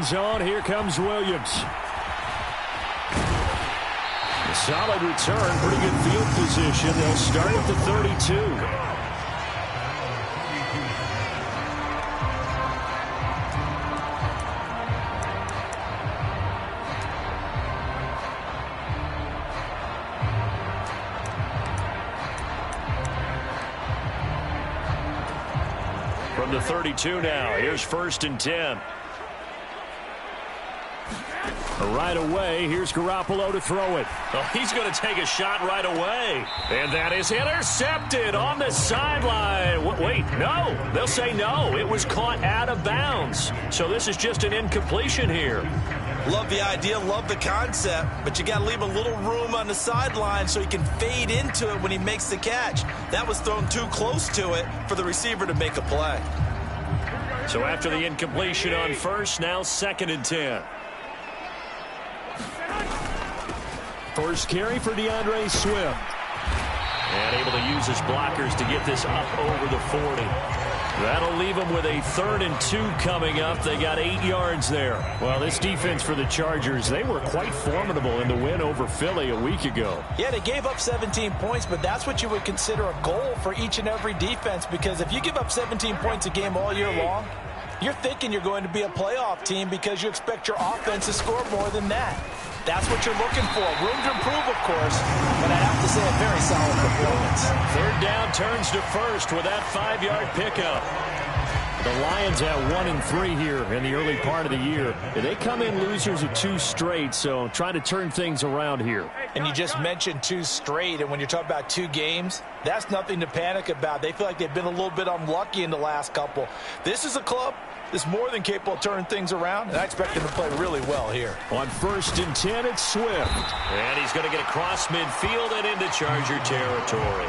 end zone. Here comes Williams. A solid return, pretty good field position. They'll start at the 32. From the 32 now, here's 1st and 10. Right away, here's Garoppolo to throw it. Oh, he's going to take a shot right away. And that is intercepted on the sideline. Wait, no. They'll say no. It was caught out of bounds. So this is just an incompletion here. Love the idea, love the concept, but you got to leave a little room on the sideline so he can fade into it when he makes the catch. That was thrown too close to it for the receiver to make a play. So after the incompletion on first, now 2nd and 10. First carry for DeAndre Swift. And able to use his blockers to get this up over the 40. That'll leave them with a 3rd and 2 coming up. They got 8 yards there. Well, this defense for the Chargers, they were quite formidable in the win over Philly a week ago. Yeah, they gave up 17 points, but that's what you would consider a goal for each and every defense, because if you give up 17 points a game all year long, you're thinking you're going to be a playoff team because you expect your offense to score more than that. That's what you're looking for. Room to improve, of course, but I have to say a very solid performance. 3rd down turns to first with that 5-yard pickup. The Lions at 1-3 here in the early part of the year. They come in losers of 2 straight, so trying to turn things around here. And you just mentioned 2 straight, and when you're talking about 2 games, that's nothing to panic about. They feel like they've been a little bit unlucky in the last couple. This is a club that's more than capable of turning things around, and I expect them to play really well here. On 1st and 10, it's Swift. And he's going to get across midfield and into Charger territory.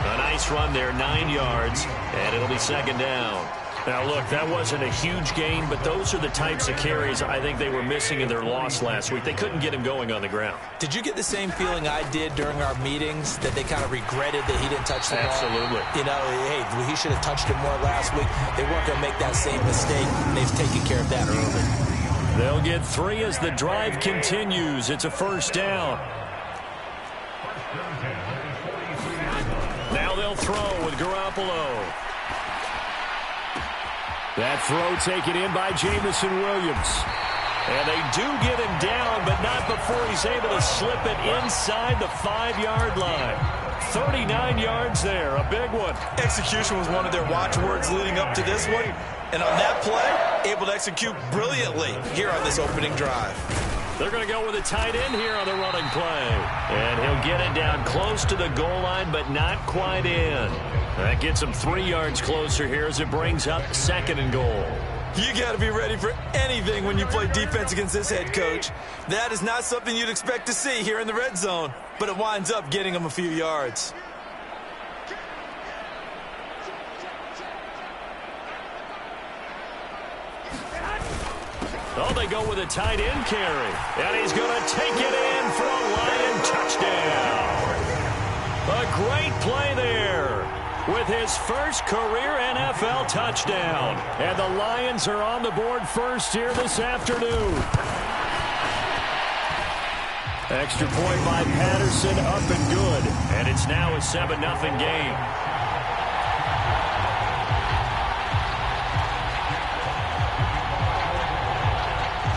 A nice run there, 9 yards, and it'll be 2nd down. Now, look, that wasn't a huge gain, but those are the types of carries I think they were missing in their loss last week. They couldn't get him going on the ground. Did you get the same feeling I did during our meetings, that they kind of regretted that he didn't touch the ball? Absolutely. You know, hey, he should have touched it more last week. They weren't going to make that same mistake. They've taken care of that early. They'll get 3 as the drive continues. It's a 1st down. Now they'll throw with Garoppolo. That throw taken in by Jamison Williams. And they do get him down, but not before he's able to slip it inside the 5-yard line. 39 yards there, a big one. Execution was one of their watchwords leading up to this one. And on that play, able to execute brilliantly here on this opening drive. They're going to go with a tight end here on the running play. And he'll get it down close to the goal line, but not quite in. That gets him 3 yards closer here as it brings up 2nd and goal. You got to be ready for anything when you play defense against this head coach. That is not something you'd expect to see here in the red zone, but it winds up getting him a few yards. Oh, they go with a tight end carry. And he's going to take it in for a Lion touchdown. A great play there with his first career NFL touchdown. And the Lions are on the board first here this afternoon. Extra point by Patterson, up and good. And it's now a 7-0 game.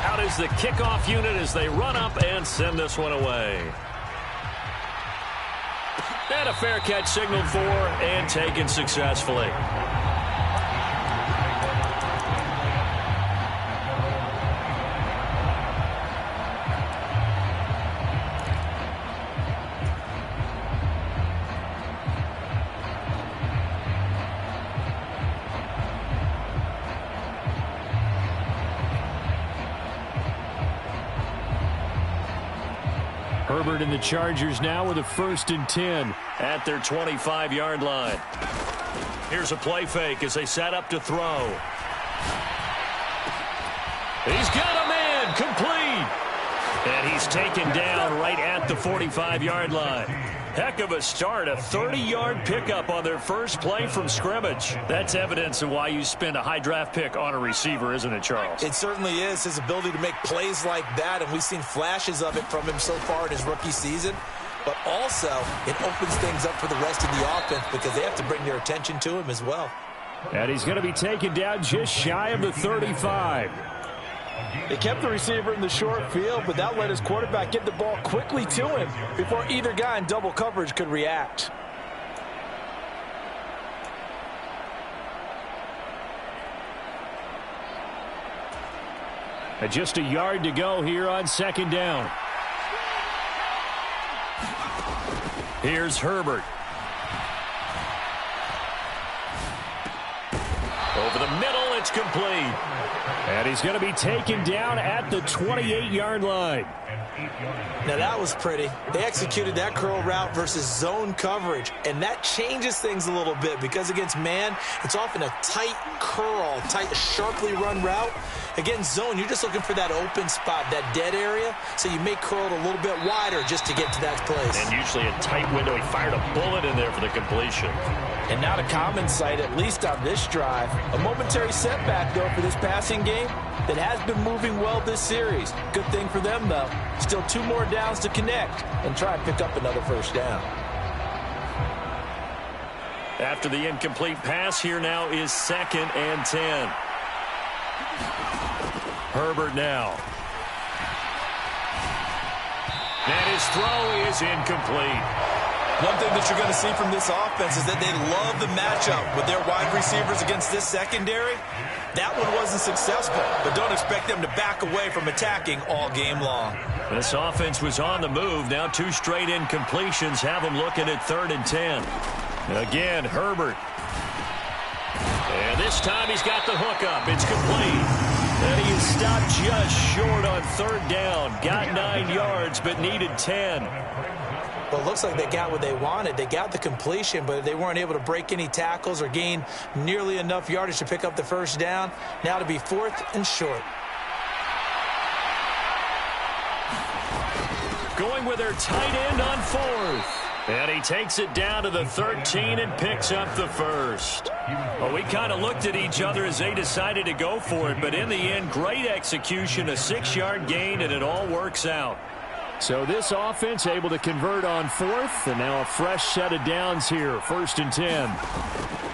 Out is the kickoff unit as they run up and send this one away. And a fair catch signaled for and taken successfully. Herbert and the Chargers now with a 1st and 10 at their 25-yard line. Here's a play fake as they set up to throw. He's got a man complete. And he's taken down right at the 45-yard line. Heck of a start, a 30-yard pickup on their first play from scrimmage. That's evidence of why you spend a high draft pick on a receiver, isn't it, Charles? It certainly is, his ability to make plays like that, and we've seen flashes of it from him so far in his rookie season. But also, it opens things up for the rest of the offense because they have to bring their attention to him as well. And he's going to be taken down just shy of the 35. They kept the receiver in the short field, but that let his quarterback get the ball quickly to him before either guy in double coverage could react. And just a yard to go here on second down. Here's Herbert. Over the middle, it's complete. And he's going to be taken down at the 28-yard line. Now that was pretty. They executed that curl route versus zone coverage, and that changes things a little bit because against man, it's often a tight curl, tight, sharply run route. Against zone, you're just looking for that open spot, that dead area, so you may curl it a little bit wider just to get to that place. And usually a tight window. He fired a bullet in there for the completion. And not a common sight, at least on this drive. A momentary setback, though, for this passing game that has been moving well this series. Good thing for them, though. Still 2 more downs to connect and try and pick up another first down. After the incomplete pass, here now is 2nd and 10. Herbert now. And his throw is incomplete. One thing that you're going to see from this offense is that they love the matchup with their wide receivers against this secondary. That one wasn't successful, but don't expect them to back away from attacking all game long. This offense was on the move. Now 2 straight incompletions have them looking at 3rd and 10. Again, Herbert. And this time he's got the hookup. It's complete. And he is stopped just short on 3rd down. Got 9 yards, but needed 10. Well, it looks like they got what they wanted. They got the completion, but they weren't able to break any tackles or gain nearly enough yardage to pick up the first down. Now to be 4th and short. Going with their tight end on 4th. And he takes it down to the 13 and picks up the first. Well, we kind of looked at each other as they decided to go for it, but in the end, great execution, a 6-yard gain, and it all works out. So this offense able to convert on 4th, and now a fresh set of downs here, 1st and 10.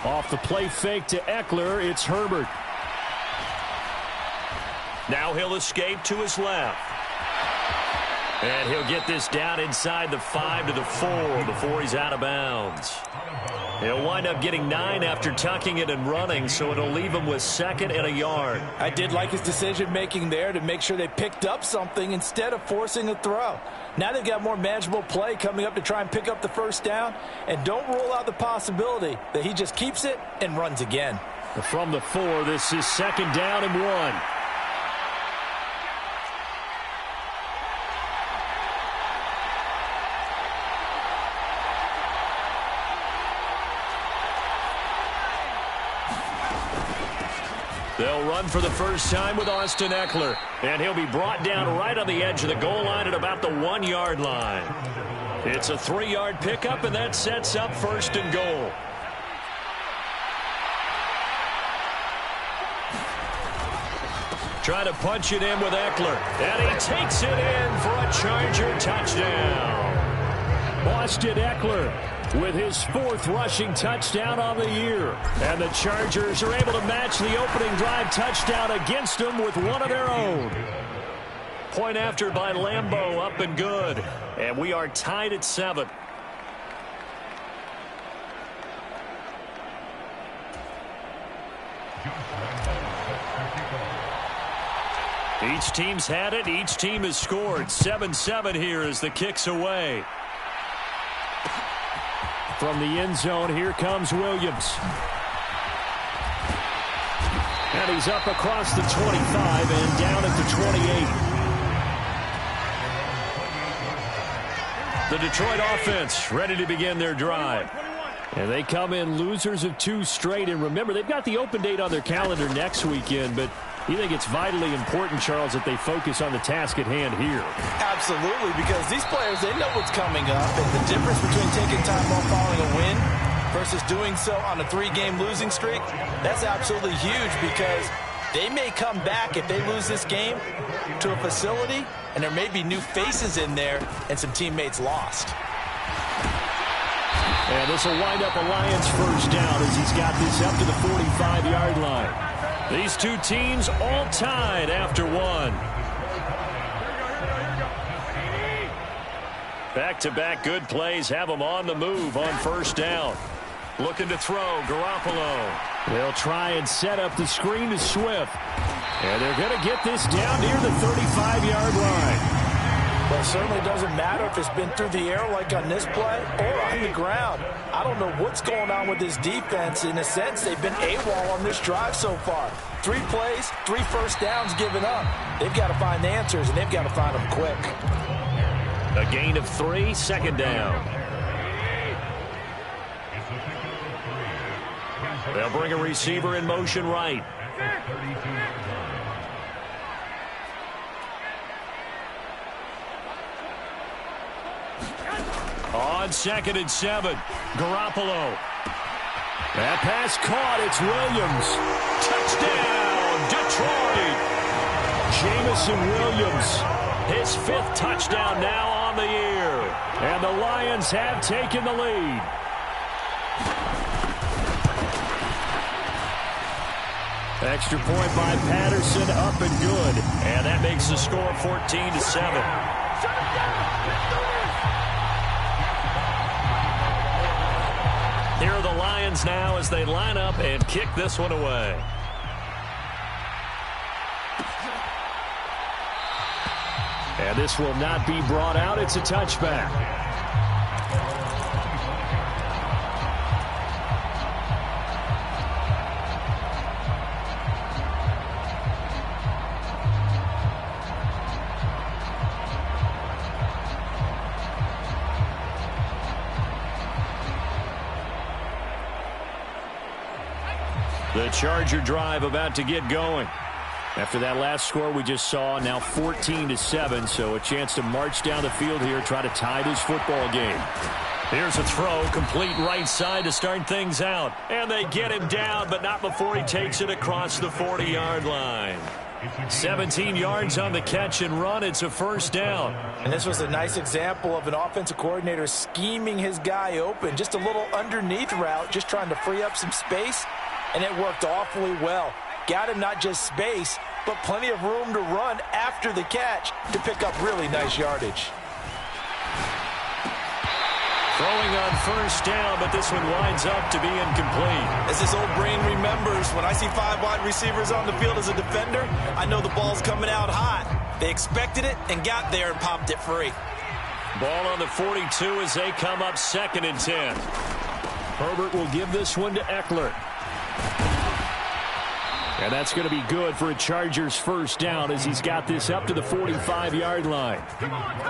Off the play fake to Eckler, it's Herbert. Now he'll escape to his left. And he'll get this down inside the 5 to the 4 before he's out of bounds. He'll wind up getting 9 after tucking it and running, so it'll leave him with 2nd and a yard. I did like his decision-making there to make sure they picked up something instead of forcing a throw. Now they've got more manageable play coming up to try and pick up the first down, and don't rule out the possibility that he just keeps it and runs again. From the 4, this is 2nd down and 1. They'll run for the first time with Austin Eckler. And he'll be brought down right on the edge of the goal line at about the 1-yard line. It's a 3-yard pickup, and that sets up 1st and goal. Trying to punch it in with Eckler. And he takes it in for a Charger touchdown. Austin Eckler with his 4th rushing touchdown on the year. And the Chargers are able to match the opening drive touchdown against them with one of their own. Point after by Lambeau, up and good. And we are tied at 7. Each team's had it. Each team has scored. 7-7 here as the kick's away. From the end zone, here comes Williams. And he's up across the 25 and down at the 28. The Detroit offense ready to begin their drive. And they come in losers of 2 straight. And remember, they've got the open date on their calendar next weekend, but You think it's vitally important, Charles, that they focus on the task at hand here? Absolutely, because these players, they know what's coming up, and the difference between taking time off following a win versus doing so on a 3-game losing streak, that's absolutely huge, because they may come back if they lose this game to a facility, and there may be new faces in there and some teammates lost. And this will wind up a Lions first down as he's got this up to the 45-yard line. These two teams all tied after one. Back-to-back good plays have them on the move on first down. Looking to throw, Garoppolo. They'll try and set up the screen to Swift. And they're going to get this down near the 35-yard line. Well, it certainly doesn't matter if it's been through the air like on this play or on the ground. I don't know what's going on with this defense. In a sense, they've been AWOL on this drive so far. 3 plays, 3 first downs given up. They've got to find the answers, and they've got to find them quick. A gain of 3, second down. They'll bring a receiver in motion right. On 2nd and 7, Garoppolo. That pass caught. It's Williams. Touchdown, Detroit. Jamison Williams, his 5th touchdown now on the year. And the Lions have taken the lead. Extra point by Patterson, up and good. And that makes the score 14-7. Here are the Lions now as they line up and kick this one away. And this will not be brought out. It's a touchback. The Charger drive about to get going. After that last score we just saw, now 14-7, so a chance to march down the field here, try to tie this football game. Here's a throw, complete right side to start things out. And they get him down, but not before he takes it across the 40-yard line. 17 yards on the catch and run. It's a first down. And this was a nice example of an offensive coordinator scheming his guy open. Just a little underneath route, just trying to free up some space. And it worked awfully well. Got him not just space, but plenty of room to run after the catch to pick up really nice yardage. Throwing on first down, but this one winds up to be incomplete. As this old brain remembers, when I see 5 wide receivers on the field as a defender, I know the ball's coming out hot. They expected it and got there and popped it free. Ball on the 42 as they come up 2nd and 10. Herbert will give this one to Eckler. And that's going to be good for a Chargers first down as he's got this up to the 45-yard line.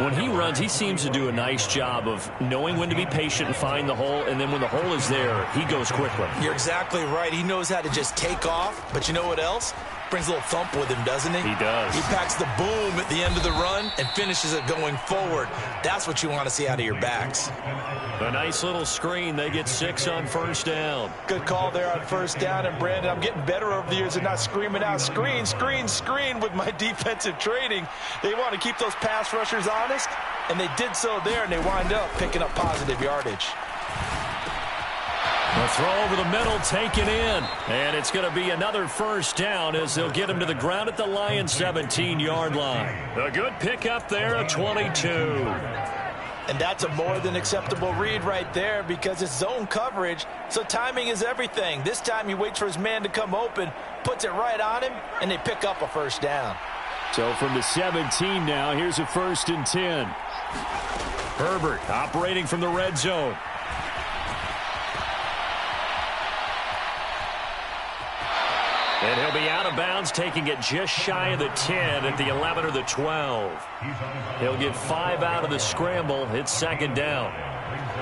When he runs, he seems to do a nice job of knowing when to be patient and find the hole, and then when the hole is there, he goes quickly. You're exactly right. He knows how to just take off, but you know what else? Brings a little thump with him, doesn't he? He does. He packs the boom at the end of the run and finishes it going forward. That's what you want to see out of your backs. A nice little screen. They get 6 on first down. Good call there on first down. And, Brandon, I'm getting better over the years and not screaming out screen, screen, screen with my defensive training. They want to keep those pass rushers honest, and they did so there, and they wind up picking up positive yardage. A throw over the middle, taken in. And it's going to be another first down as they'll get him to the ground at the Lions' 17-yard line. A good pickup there, a 22. And that's a more than acceptable read right there because it's zone coverage, so timing is everything. This time he waits for his man to come open, puts it right on him, and they pick up a first down. So from the 17 now, here's a 1st and 10. Herbert operating from the red zone. And he'll be out of bounds, taking it just shy of the 10 at the 11 or the 12. He'll get 5 out of the scramble. It's 2nd down.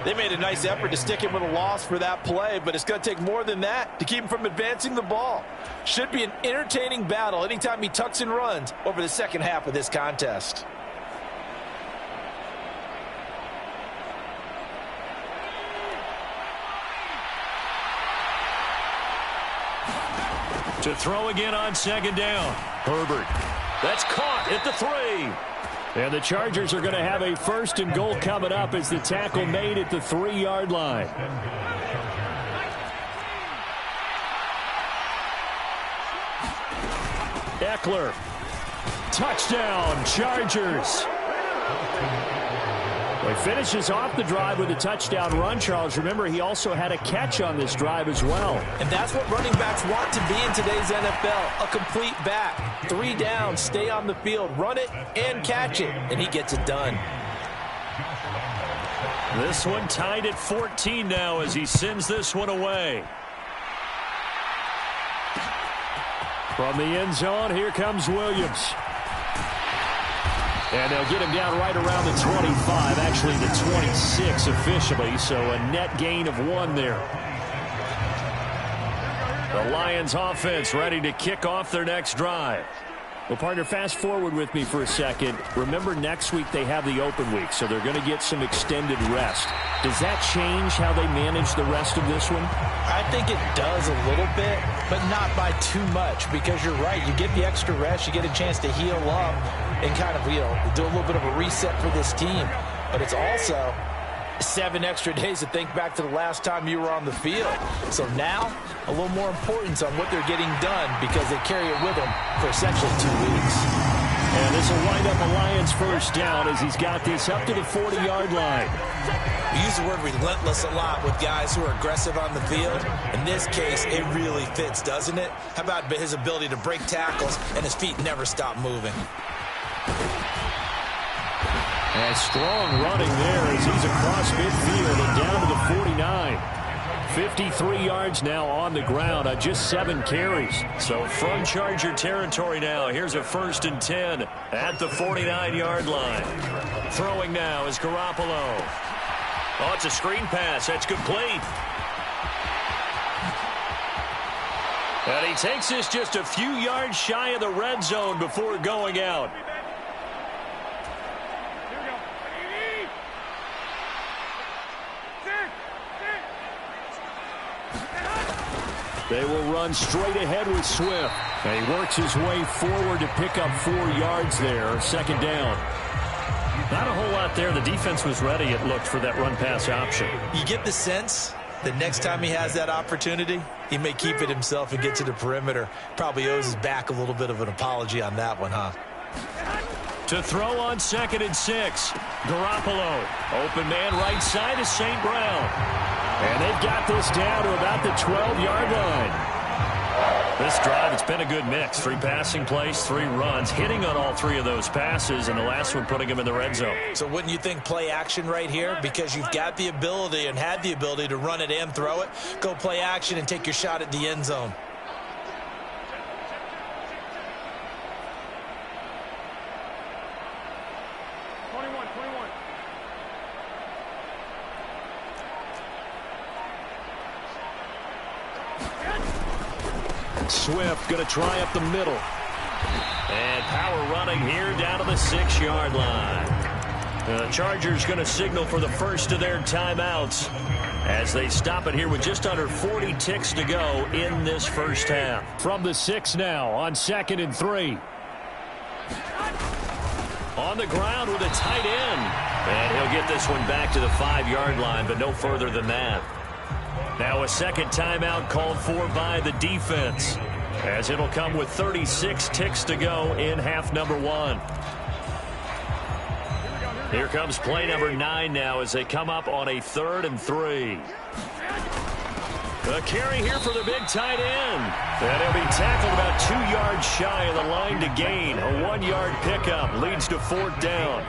They made a nice effort to stick him with a loss for that play, but it's going to take more than that to keep him from advancing the ball. Should be an entertaining battle anytime he tucks and runs over the second half of this contest. To throw again on second down. Herbert. That's caught at the 3. And the Chargers are going to have a first and goal coming up as the tackle made at the 3-yard line. Eckler. Touchdown, Chargers. He finishes off the drive with a touchdown run, Charles. Remember, he also had a catch on this drive as well. And that's what running backs want to be in today's NFL, a complete back. 3 down, stay on the field, run it, and catch it, and he gets it done. This one tied at 14 now as he sends this one away. From the end zone, here comes Williams. And they'll get him down right around the 25, actually the 26 officially, so a net gain of 1 there. The Lions offense ready to kick off their next drive. Well, partner, fast forward with me for a second. Remember, next week they have the open week, so they're going to get some extended rest. Does that change how they manage the rest of this one? I think it does a little bit, but not by too much, because you're right. You get the extra rest, you get a chance to heal up and kind of, do a little bit of a reset for this team. But it's also 7 extra days to think back to the last time you were on the field. So now, a little more importance on what they're getting done because they carry it with them for essentially 2 weeks. And this will wind up a Lions first down as he's got this up to the 40-yard line. We use the word relentless a lot with guys who are aggressive on the field. In this case, it really fits, doesn't it? How about his ability to break tackles and his feet never stop moving? And strong running there as he's across midfield and down to the 49. 53 yards now on the ground on just 7 carries. So from Charger territory now, here's a 1st and 10 at the 49-yard line. Throwing now is Garoppolo. Oh, it's a screen pass. That's complete. And he takes this just a few yards shy of the red zone before going out. They will run straight ahead with Swift. And he works his way forward to pick up 4 yards there. 2nd down. Not a whole lot there. The defense was ready, it looked, for that run-pass option. You get the sense that next time he has that opportunity, he may keep it himself and get to the perimeter. Probably owes his back a little bit of an apology on that one, huh? To throw on 2nd and 6. Garoppolo. Open man right side is St. Brown. And they've got this down to about the 12-yard line. This drive, it's been a good mix. 3 passing plays, 3 runs, hitting on all 3 of those passes, and the last one putting them in the red zone. So wouldn't you think play action right here? Because you've got the ability and had the ability to run it and throw it. Go play action and take your shot at the end zone. Swift going to try up the middle. And power running here down to the 6-yard line. The Chargers going to signal for the first of their timeouts as they stop it here with just under 40 ticks to go in this first half. From the 6 now on 2nd and 3. On the ground with a tight end. And he'll get this one back to the 5-yard line, but no further than that. Now a second timeout called for by the defense, as it'll come with 36 ticks to go in half number 1. Here comes play number 9 now as they come up on a 3rd and 3. A carry here for the big tight end. And he'll be tackled about 2 yards shy of the line to gain. A 1-yard pickup leads to 4th down.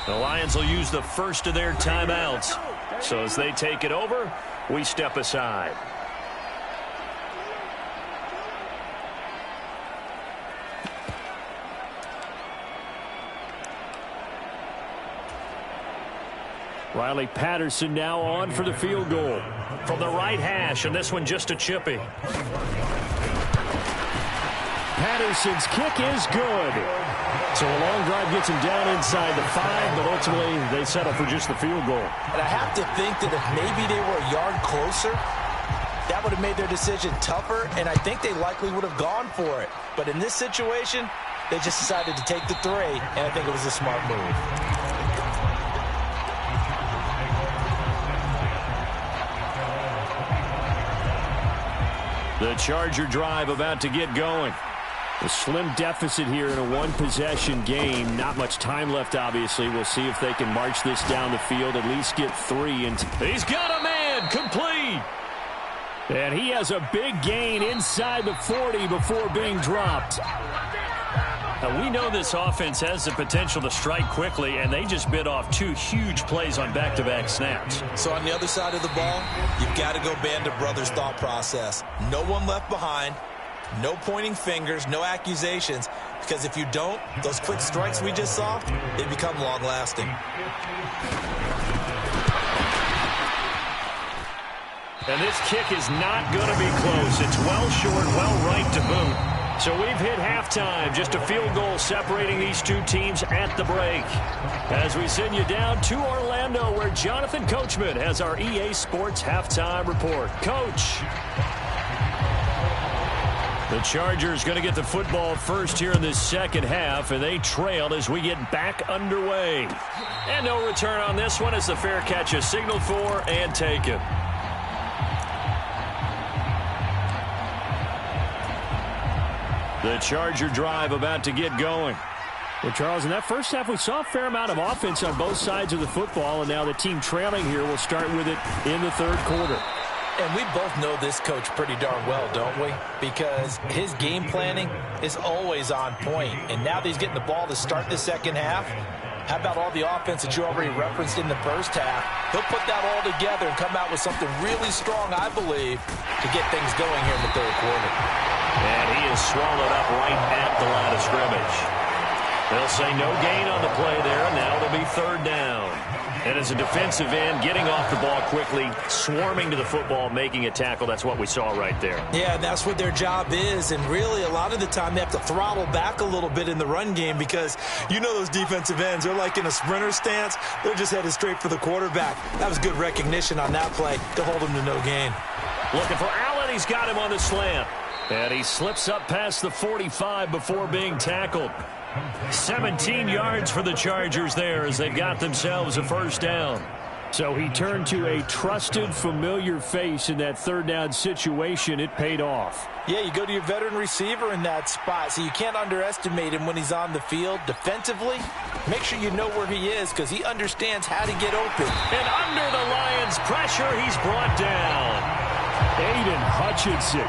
The Lions will use the first of their timeouts. So as they take it over, we step aside. Riley Patterson now on for the field goal. From the right hash, and this one just a chippy. Patterson's kick is good. So a long drive gets him down inside the 5, but ultimately they settle for just the field goal. And I have to think that if maybe they were a yard closer, that would have made their decision tougher, and I think they likely would have gone for it. But in this situation, they just decided to take the 3, and I think it was a smart move. The Charger drive about to get going. A slim deficit here in a one-possession game. Not much time left, obviously. We'll see if they can march this down the field, at least get 3. And he's got a man, complete. And he has a big gain inside the 40 before being dropped. Now, we know this offense has the potential to strike quickly, and they just bit off 2 huge plays on back-to-back snaps. So on the other side of the ball, you've got to go Band of Brothers thought process. No one left behind, no pointing fingers, no accusations, because if you don't, those quick strikes we just saw, they become long-lasting. And this kick is not going to be close. It's well short, well right to boot. So we've hit halftime. Just a field goal separating these 2 teams at the break. As we send you down to Orlando, where Jonathan Coachman has our EA Sports halftime report. Coach. The Chargers going to get the football first here in this second half, and they trail as we get back underway. And no return on this one as the fair catch is signaled for and taken. The Charger drive about to get going. Well, Charles, in that first half, we saw a fair amount of offense on both sides of the football, and now the team trailing here will start with it in the third quarter. And we both know this coach pretty darn well, don't we? Because his game planning is always on point. And now that he's getting the ball to start the second half, how about all the offense that you already referenced in the first half? He'll put that all together and come out with something really strong, I believe, to get things going here in the third quarter. And he is swallowed up right at the line of scrimmage. They'll say no gain on the play there, and now it'll be third down. And as a defensive end, getting off the ball quickly, swarming to the football, making a tackle, that's what we saw right there. Yeah, and that's what their job is. And really, a lot of the time, they have to throttle back a little bit in the run game because you know those defensive ends, they're like in a sprinter stance. They're just headed straight for the quarterback. That was good recognition on that play to hold him to no gain. Looking for Allen. He's got him on the slant. And he slips up past the 45 before being tackled. 17 yards for the Chargers there as they've got themselves a first down. So he turned to a trusted, familiar face in that third down situation. It paid off. Yeah, you go to your veteran receiver in that spot, so you can't underestimate him when he's on the field. Defensively, make sure you know where he is because he understands how to get open. And under the Lions' pressure, he's brought down. Aiden Hutchinson.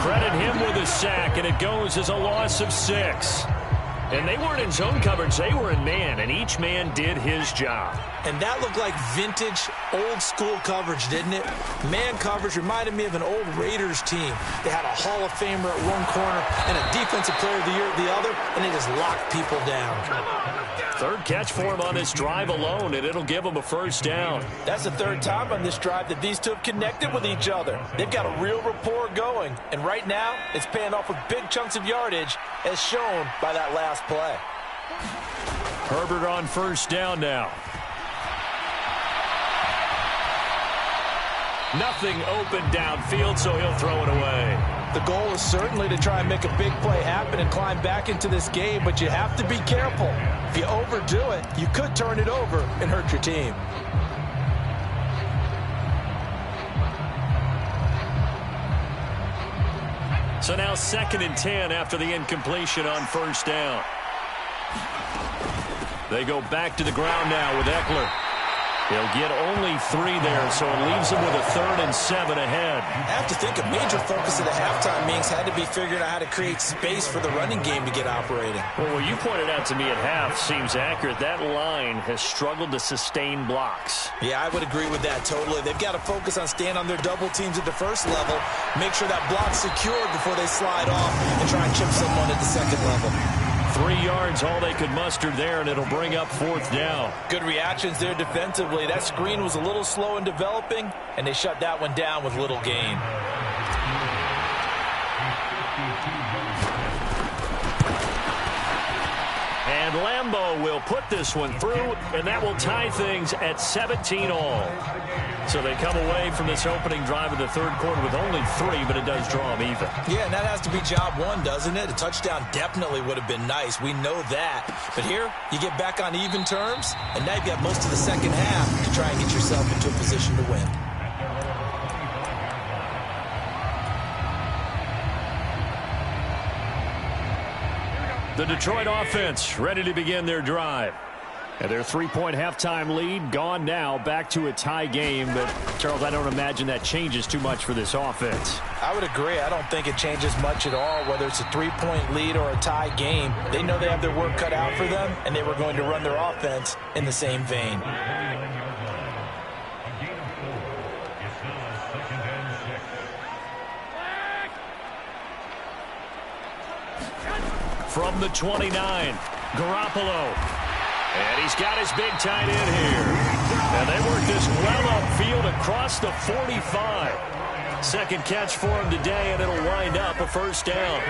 Credit him with a sack, and it goes as a loss of 6. And they weren't in zone coverage. They were in man, and each man did his job. And that looked like vintage, old-school coverage, didn't it? Man coverage reminded me of an old Raiders team. They had a Hall of Famer at one corner and a Defensive Player of the Year at the other, and they just locked people down. Third catch for him on this drive alone, and it'll give him a first down. That's the third time on this drive that these two have connected with each other. They've got a real rapport going, and right now it's paying off with big chunks of yardage, as shown by that last play. Herbert on first down now. Nothing open downfield, so he'll throw it away. The goal is certainly to try and make a big play happen and climb back into this game, but you have to be careful. If you overdo it, you could turn it over and hurt your team. So now 2nd and 10 after the incompletion on first down. They go back to the ground now with Eckler. They'll get only 3 there, so it leaves them with a 3rd and 7 ahead. I have to think a major focus of the halftime meetings had to be figuring out how to create space for the running game to get operating. Well, what you pointed out to me at half seems accurate. That line has struggled to sustain blocks. Yeah, I would agree with that totally. They've got to focus on staying on their double teams at the first level, make sure that block's secured before they slide off and try and chip someone at the second level. 3 yards, all they could muster there, and it'll bring up 4th down. Good reactions there defensively. That screen was a little slow in developing, and they shut that one down with little gain. And Lambeau will put this one through, and that will tie things at 17 all. So they come away from this opening drive of the 3rd quarter with only 3, but it does draw them even. Yeah, and that has to be job 1, doesn't it? A touchdown definitely would have been nice. We know that. But here, you get back on even terms, and now you've got most of the second half to try and get yourself into a position to win. The Detroit offense ready to begin their drive. And their 3-point halftime lead gone now, back to a tie game. But, Charles, I don't imagine that changes too much for this offense. I would agree. I don't think it changes much at all, whether it's a 3-point lead or a tie game. They know they have their work cut out for them, and they were going to run their offense in the same vein. From the 29, Garoppolo. And he's got his big tight end here. And they work this well upfield across the 45. Second catch for him today, and it'll wind up a 1st down.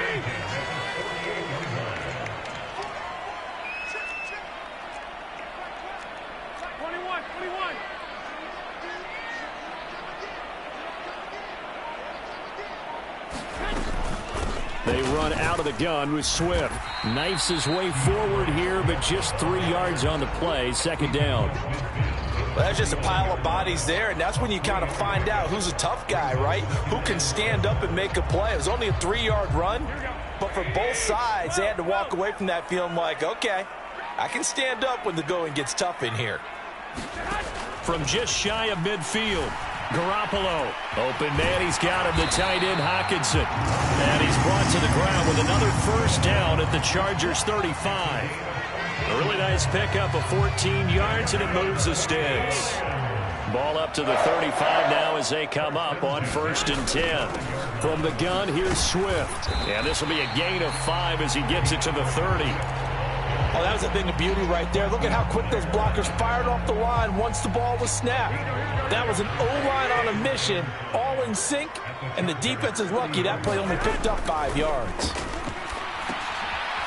They run out of the gun with Swift. Knifes his way forward here, but just 3 yards on the play. 2nd down. Well, that's just a pile of bodies there, and that's when you kind of find out who's a tough guy, right? Who can stand up and make a play. It was only a 3-yard run, but for both sides, they had to walk away from that feeling like, okay, I can stand up when the going gets tough in here. From just shy of midfield, Garoppolo. Open man, he's got him, the tight end, Hockenson. And he's brought to the ground with another 1st down at the Chargers' 35. A really nice pickup of 14 yards, and it moves the sticks. Ball up to the 35 now as they come up on 1st and 10. From the gun, here's Swift. And this will be a gain of 5 as he gets it to the 30. Oh, that was a thing of beauty right there. Look at how quick those blockers fired off the line once the ball was snapped. That was an O-line on a mission, all in sync, and the defense is lucky that play only picked up 5 yards.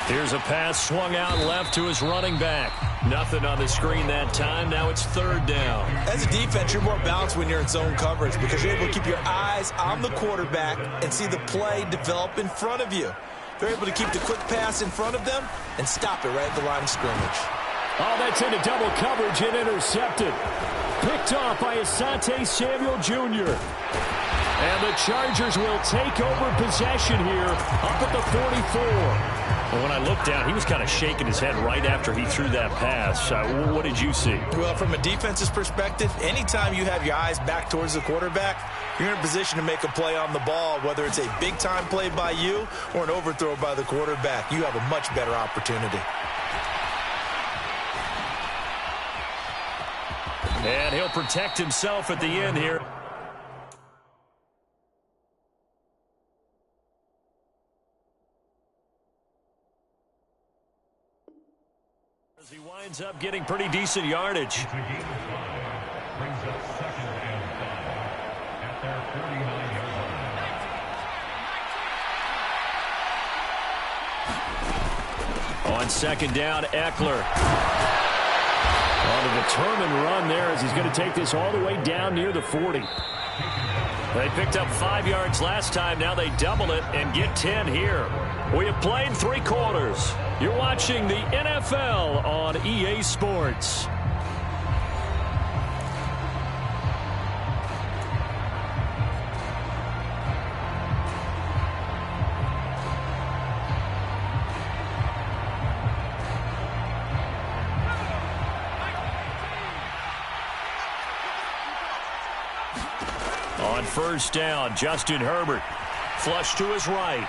Here's a pass swung out left to his running back. Nothing on the screen that time. Now it's 3rd down. As a defense, you're more balanced when you're in zone coverage because you're able to keep your eyes on the quarterback and see the play develop in front of you. They're able to keep the quick pass in front of them and stop it right at the line of scrimmage. Oh, that's into double coverage and intercepted. Picked off by Asante Samuel Jr. And the Chargers will take over possession here up at the 44. Well, when I looked down, he was kind of shaking his head right after he threw that pass. What did you see? Well, from a defense's perspective, anytime you have your eyes back towards the quarterback, you're in a position to make a play on the ball, whether it's a big-time play by you or an overthrow by the quarterback. You have a much better opportunity. And he'll protect himself at the end here. He winds up getting pretty decent yardage. Brings up 2nd and 5 at their 39 yard line. On 2nd down, Eckler. On a determined run there as he's going to take this all the way down near the 40. They picked up 5 yards last time. Now they double it and get 10 here. We have played 3 quarters. You're watching the NFL on EA Sports. On first down, Justin Herbert. Flush to his right.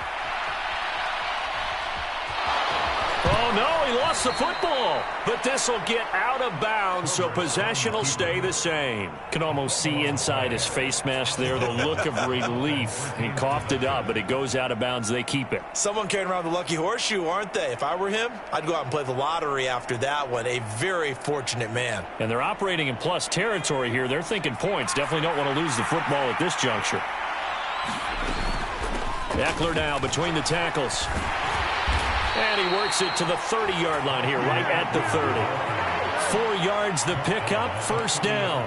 Oh, no, he lost the football. But this will get out of bounds, so possession will stay the same. Can almost see inside his face mask there the look of relief. He coughed it up, but it goes out of bounds. They keep it. Someone carrying around the lucky horseshoe, aren't they? If I were him, I'd go out and play the lottery after that one. A very fortunate man. And they're operating in plus territory here. They're thinking points. Definitely don't want to lose the football at this juncture. Eckler now between the tackles. And he works it to the 30-yard line here, right at the 30. 4 yards the pickup, first down.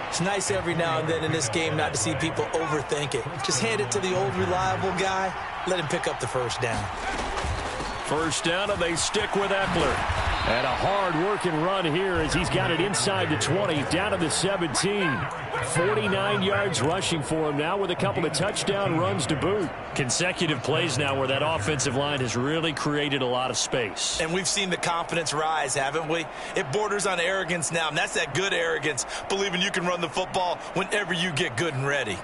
It's nice every now and then in this game not to see people overthink it. Just hand it to the old reliable guy. Let him pick up the first down. First down, and they stick with Eckler. And a hard-working run here as he's got it inside the 20, down to the 17. 49 yards rushing for him now with a couple of touchdown runs to boot. Consecutive plays now where that offensive line has really created a lot of space. And we've seen the confidence rise, haven't we? It borders on arrogance now, and that's that good arrogance, believing you can run the football whenever you get good and ready.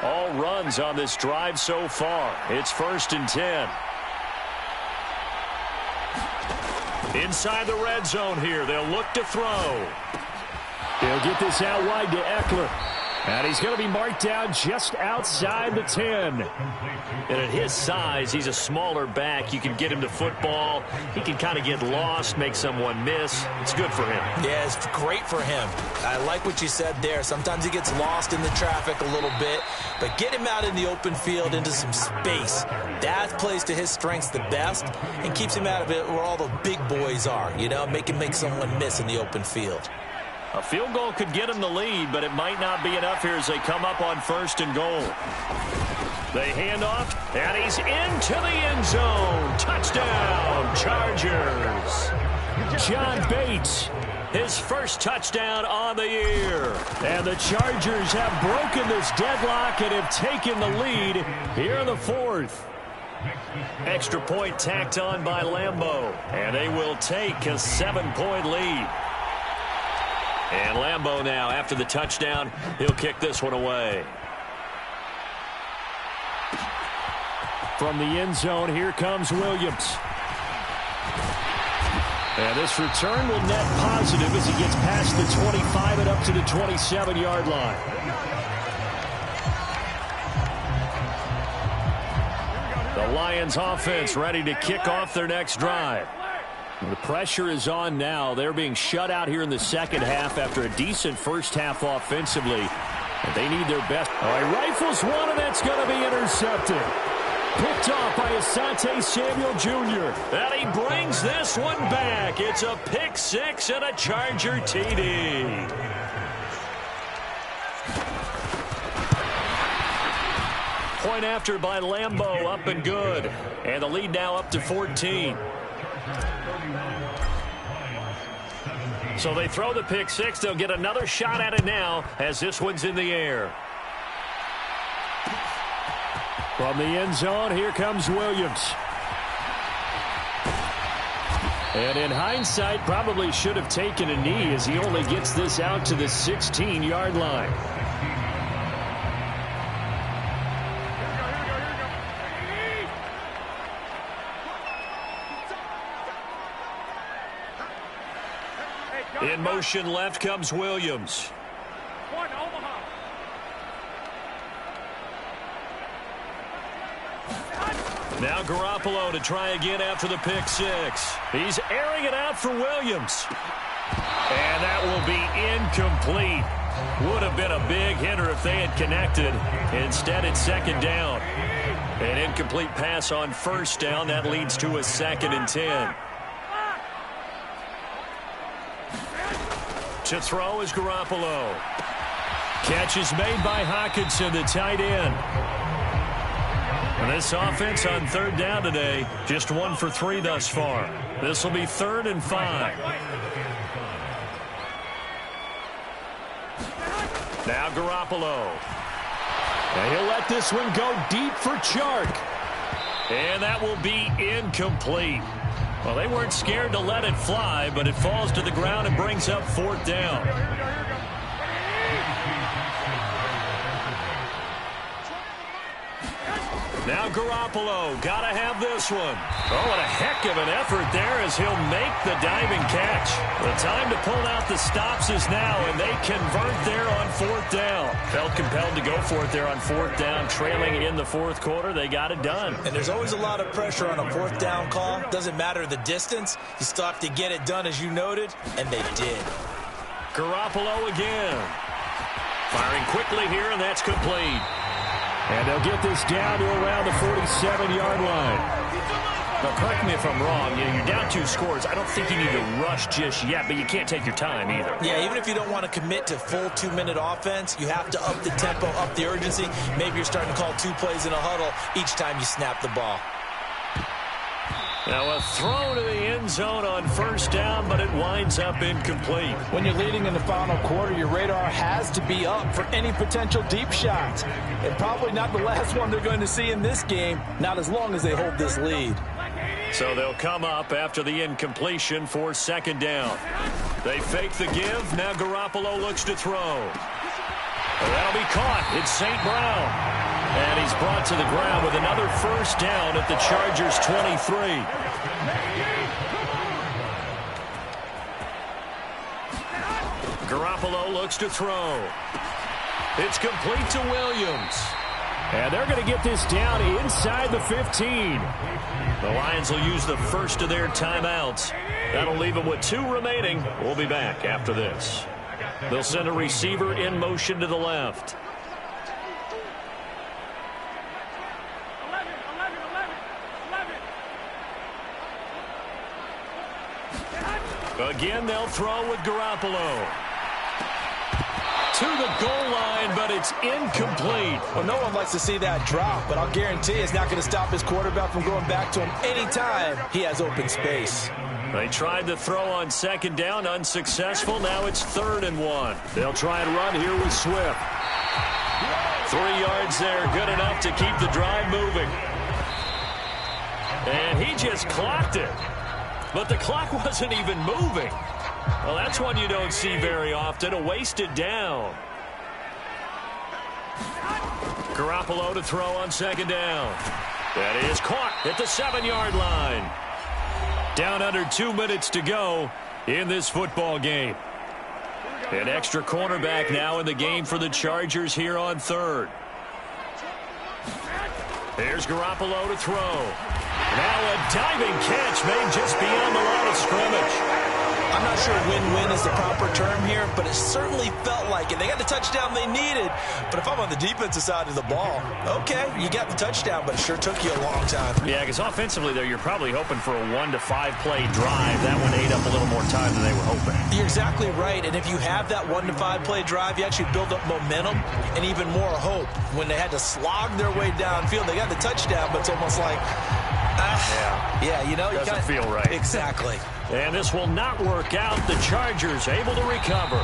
All runs on this drive so far. It's 1st and 10. Inside the red zone here. They'll look to throw. They'll get this out wide to Eckler. And he's going to be marked down just outside the 10. And at his size, he's a smaller back. You can get him to football. He can kind of get lost, make someone miss. It's good for him. Yeah, it's great for him. I like what you said there. Sometimes he gets lost in the traffic a little bit. But get him out in the open field into some space. That plays to his strengths the best and keeps him out of it where all the big boys are. You know, make him make someone miss in the open field. A field goal could get him the lead, but it might not be enough here as they come up on 1st and goal. They hand off, and he's into the end zone. Touchdown, Chargers. John Bates, his first touchdown on the year. And the Chargers have broken this deadlock and have taken the lead here in the 4th. Extra point tacked on by Lambeau, and they will take a 7-point lead. And Lambeau now, after the touchdown, he'll kick this one away. From the end zone, here comes Williams. And this return will net positive as he gets past the 25 and up to the 27-yard line. The Lions offense ready to kick off their next drive. The pressure is on now. They're being shut out here in the second half after a decent first half offensively. And they need their best. Oh, he rifles one, and that's going to be intercepted. Picked off by Asante Samuel Jr. And he brings this one back. It's a pick six and a Charger TD. Point after by Lambeau, up and good. And the lead now up to 14. So they throw the pick six. They'll get another shot at it now as this one's in the air. From the end zone, here comes Williams. And in hindsight, probably should have taken a knee as he only gets this out to the 16-yard line. In motion left comes Williams. Now Garoppolo to try again after the pick six. He's airing it out for Williams. And that will be incomplete. Would have been a big hitter if they had connected. Instead, it's second down. An incomplete pass on first down. That leads to a 2nd and 10. To throw is Garoppolo. Catch is made by Hockenson, the tight end. And this offense on third down today, just 1 for 3 thus far. This will be 3rd and 5. Now Garoppolo. And he'll let this one go deep for Chark. And that will be incomplete. Well, they weren't scared to let it fly, but it falls to the ground and brings up 4th down. Now Garoppolo, gotta have this one. Oh, what a heck of an effort there as he'll make the diving catch. The time to pull out the stops is now, and they convert there on 4th down. Felt compelled to go for it there on 4th down, trailing in the 4th quarter. They got it done. And there's always a lot of pressure on a 4th down call. Doesn't matter the distance. You still have to get it done, as you noted, and they did. Garoppolo again. Firing quickly here, and that's complete. And they'll get this down to around the 47-yard line. Now, correct me if I'm wrong. You're down 2 scores. I don't think you need to rush just yet, but you can't take your time either. Yeah, even if you don't want to commit to full 2-minute offense, you have to up the tempo, up the urgency. Maybe you're starting to call 2 plays in a huddle each time you snap the ball. Now a throw to the end zone on 1st down, but it winds up incomplete. When you're leading in the final quarter, your radar has to be up for any potential deep shots. And probably not the last one they're going to see in this game, not as long as they hold this lead. So they'll come up after the incompletion for 2nd down. They fake the give. Now Garoppolo looks to throw. That'll be caught. It's St. Brown. And he's brought to the ground with another 1st down at the Chargers' 23. Garoppolo looks to throw. It's complete to Williams. And they're going to get this down inside the 15. The Lions will use the first of their timeouts. That'll leave them with 2 remaining. We'll be back after this. They'll send a receiver in motion to the left. Again, they'll throw with Garoppolo. To the goal line, but it's incomplete. Well, no one likes to see that drop, but I'll guarantee it's not going to stop his quarterback from going back to him anytime he has open space. They tried to throw on 2nd down, unsuccessful. Now it's 3rd and 1. They'll try and run here with Swift. 3 yards there, good enough to keep the drive moving. And he just clocked it. But the clock wasn't even moving. Well, that's one you don't see very often, a wasted down. Garoppolo to throw on 2nd down. That is caught at the 7-yard line. Down under 2 minutes to go in this football game. An extra cornerback now in the game for the Chargers here on 3rd. There's Garoppolo to throw. Now a diving catch made just beyond the line of scrimmage. I'm not sure win-win is the proper term here, but it certainly felt like it. They got the touchdown they needed, but if I'm on the defensive side of the ball, okay, you got the touchdown, but it sure took you a long time. Yeah, because offensively there, you're probably hoping for a 1 to 5 play drive. That one ate up a little more time than they were hoping. You're exactly right, and if you have that 1 to 5 play drive, you actually build up momentum and even more hope. When they had to slog their way downfield, they got the touchdown, but it's almost like, yeah, you know, you doesn't feel right. Exactly. And this will not work out. The Chargers able to recover.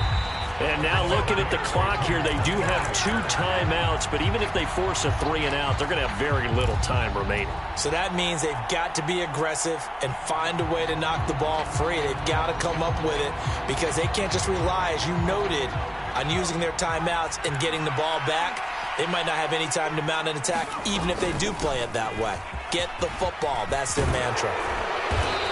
And now looking at the clock here, they do have 2 timeouts, but even if they force a 3 and out, they're going to have very little time remaining. So that means they've got to be aggressive and find a way to knock the ball free. They've got to come up with it because they can't just rely, as you noted, on using their timeouts and getting the ball back. They might not have any time to mount an attack, even if they do play it that way. Get the football. That's their mantra.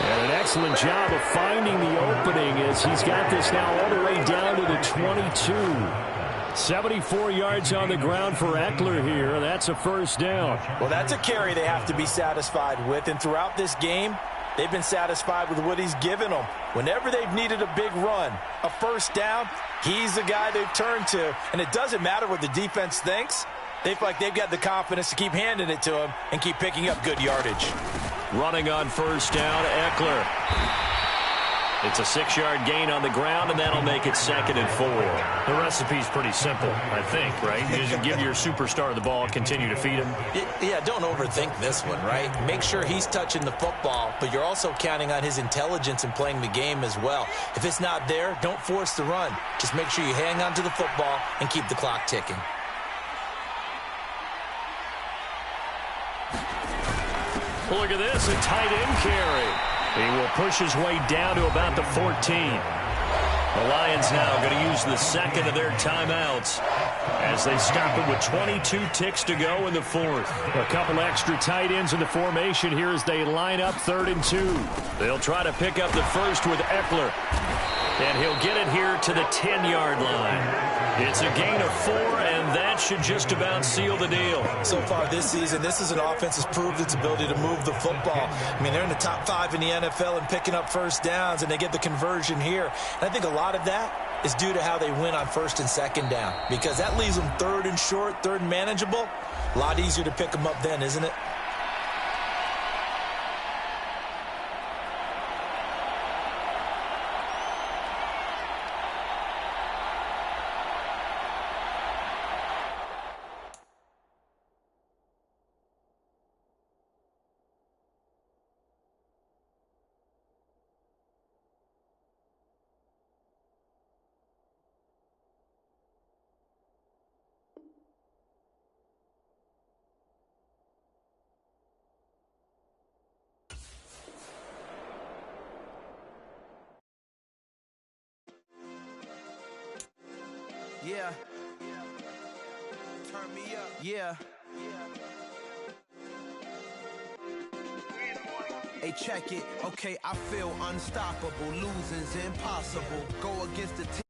And an excellent job of finding the opening as he's got this now all the way down to the 22. 74 yards on the ground for Eckler here. That's a 1st down. Well, that's a carry they have to be satisfied with. And throughout this game, they've been satisfied with what he's given them. Whenever they've needed a big run, a 1st down, he's the guy they've turned to. And it doesn't matter what the defense thinks. They feel like they've got the confidence to keep handing it to him and keep picking up good yardage. Running on 1st down, Eckler. It's a 6-yard gain on the ground, and that'll make it 2nd and 4. The recipe's pretty simple, I think, right? You just give your superstar the ball, continue to feed him. Yeah, don't overthink this one, right? Make sure he's touching the football, but you're also counting on his intelligence in playing the game as well. If it's not there, don't force the run. Just make sure you hang on to the football and keep the clock ticking. Look at this, a tight end carry. He will push his way down to about the 14. The Lions now going to use the second of their timeouts as they stop it with 22 ticks to go in the fourth. A couple extra tight ends in the formation here as they line up 3rd and 2. They'll try to pick up the first with Eckler. And he'll get it here to the 10-yard line. It's a gain of 4, and that should just about seal the deal. So far this season, this is an offense that's proved its ability to move the football. I mean, they're in the top 5 in the NFL in picking up first downs, and they get the conversion here. And I think a lot of that is due to how they win on 1st and 2nd down, because that leaves them 3rd and short, 3rd and manageable. A lot easier to pick them up then, isn't it? Yeah. Turn me up. Yeah. Hey, check it. Okay, I feel unstoppable. Losing's impossible. Go against the team.